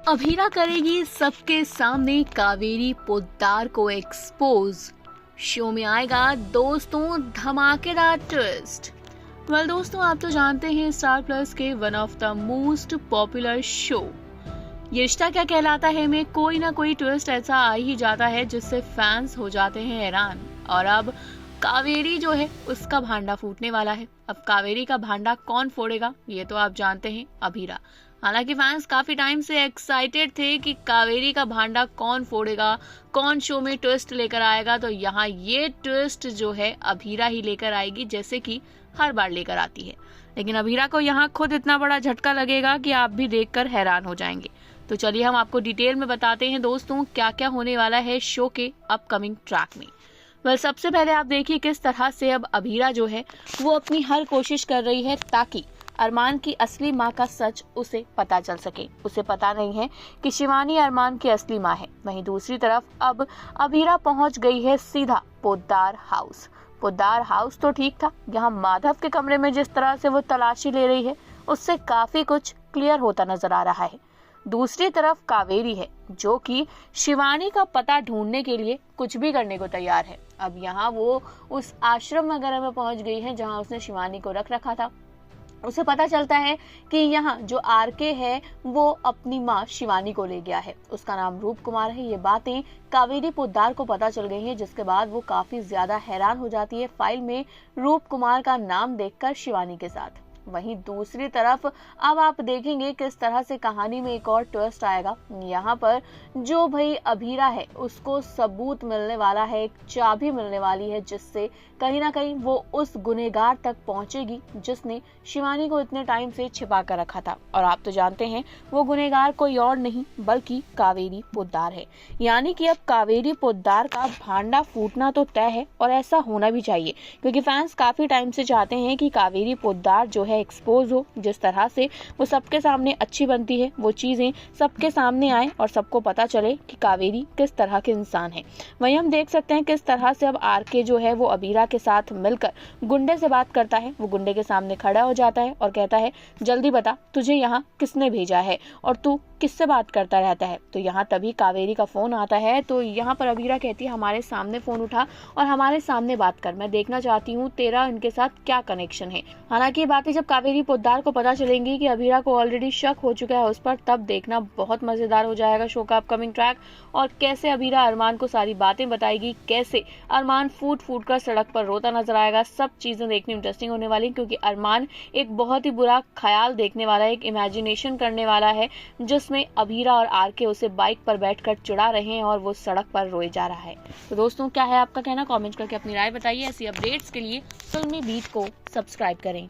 अभीरा करेगी सबके सामने कावेरी पोद्दार को एक्सपोज। शो में आएगा दोस्तों धमाकेदार ट्विस्ट। दोस्तों, आप तो जानते हैं स्टार प्लस के one of the most popular show ये रिश्ता क्या कहलाता है में कोई ना कोई ट्विस्ट ऐसा आ ही जाता है जिससे फैंस हो जाते हैं हैरान। और अब कावेरी जो है उसका भांडा फूटने वाला है। अब कावेरी का भांडा कौन फोड़ेगा ये तो आप जानते हैं, अभीरा। हालांकि फैंस काफी टाइम से एक्साइटेड थे कि कावेरी का भांडा कौन फोड़ेगा, कौन शो में ट्विस्ट लेकर आएगा। तो यहाँ ये ट्विस्ट जो है अभीरा ही लेकर आएगी, जैसे कि हर बार लेकर आती है। लेकिन अभीरा को यहाँ खुद इतना बड़ा झटका लगेगा कि आप भी देखकर हैरान हो जाएंगे। तो चलिए हम आपको डिटेल में बताते हैं दोस्तों क्या क्या होने वाला है शो के अपकमिंग ट्रैक में। सबसे पहले आप देखिए किस तरह से अब अभीरा जो है वो अपनी हर कोशिश कर रही है ताकि अरमान की असली माँ का सच उसे पता चल सके। उसे पता नहीं है कि शिवानी अरमान की असली माँ है। वहीं दूसरी तरफ अब अभीरा पहुंच गई है सीधा पोद्दार हाउस। पोद्दार हाउस तो ठीक था, यहाँ माधव के कमरे में जिस तरह से वो तलाशी ले रही है उससे काफी कुछ क्लियर होता नजर आ रहा है। दूसरी तरफ कावेरी है जो कि शिवानी का पता ढूंढने के लिए कुछ भी करने को तैयार है। अब यहाँ वो उस आश्रम वगैरह में पहुंच गई है जहाँ उसने शिवानी को रख रखा था। उसे पता चलता है कि यहाँ जो आरके है वो अपनी माँ शिवानी को ले गया है। उसका नाम रूप कुमार है। ये बातें कावेरी पोद्दार को पता चल गई हैं, जिसके बाद वो काफी ज्यादा हैरान हो जाती है फाइल में रूप कुमार का नाम देखकर शिवानी के साथ। वहीं दूसरी तरफ अब आप देखेंगे किस तरह से कहानी में एक और ट्विस्ट आएगा। यहाँ पर जो भाई अभीरा है उसको सबूत मिलने वाला है, एक चाबी मिलने वाली है जिससे कहीं ना कहीं वो उस गुनहगार तक पहुंचेगी जिसने शिवानी को इतने टाइम से छिपा कर रखा था। और आप तो जानते हैं वो गुनहगार कोई और नहीं बल्कि कावेरी पोद्दार है। यानी कि अब कावेरी पोद्दार का भांडा फूटना तो तय है और ऐसा होना भी चाहिए, क्योंकि फैंस काफी टाइम से चाहते हैं कि कावेरी पोद्दार जो है एक्सपोज हो। जिस तरह से वो सबके सामने अच्छी बनती है वो चीजें सबके सामने आए और सबको पता चले कि कावेरी किस तरह के इंसान है। वहीं हम देख सकते हैं किस तरह से अब आरके जो है वो अभीरा के साथ मिलकर गुंडे से बात करता है। वो गुंडे के सामने खड़ा हो जाता है और कहता है, जल्दी बता तुझे यहाँ किसने भेजा है और तू किससे बात करता रहता है। तो यहाँ तभी कावेरी का फोन आता है। तो यहाँ पर अभीरा कहती है, हमारे सामने फोन उठा और हमारे सामने बात कर, मैं देखना चाहती हूँ तेरा इनके साथ क्या कनेक्शन है। हालांकि ये बातें जब कावेरी पोद्दार को पता चलेंगी कि अभीरा को ऑलरेडी शक हो चुका है उस पर, तब देखना बहुत मजेदार हो जाएगा शो का अपकमिंग ट्रैक। और कैसे अभीरा अरमान को सारी बातें बताएगी, कैसे अरमान फूट फूट कर सड़क पर रोता नजर आएगा, सब चीजें देखनी इंटरेस्टिंग होने वाली, क्योंकि अरमान एक बहुत ही बुरा ख्याल देखने वाला है, एक इमेजिनेशन करने वाला है जिसमें अभीरा और आरके उसे बाइक पर बैठकर चिढ़ा रहे हैं और वो सड़क पर रोए जा रहा है। तो दोस्तों क्या है आपका कहना, कमेंट करके अपनी राय बताइए। ऐसी अपडेट्स के लिए फिल्मी बीट को सब्सक्राइब करें।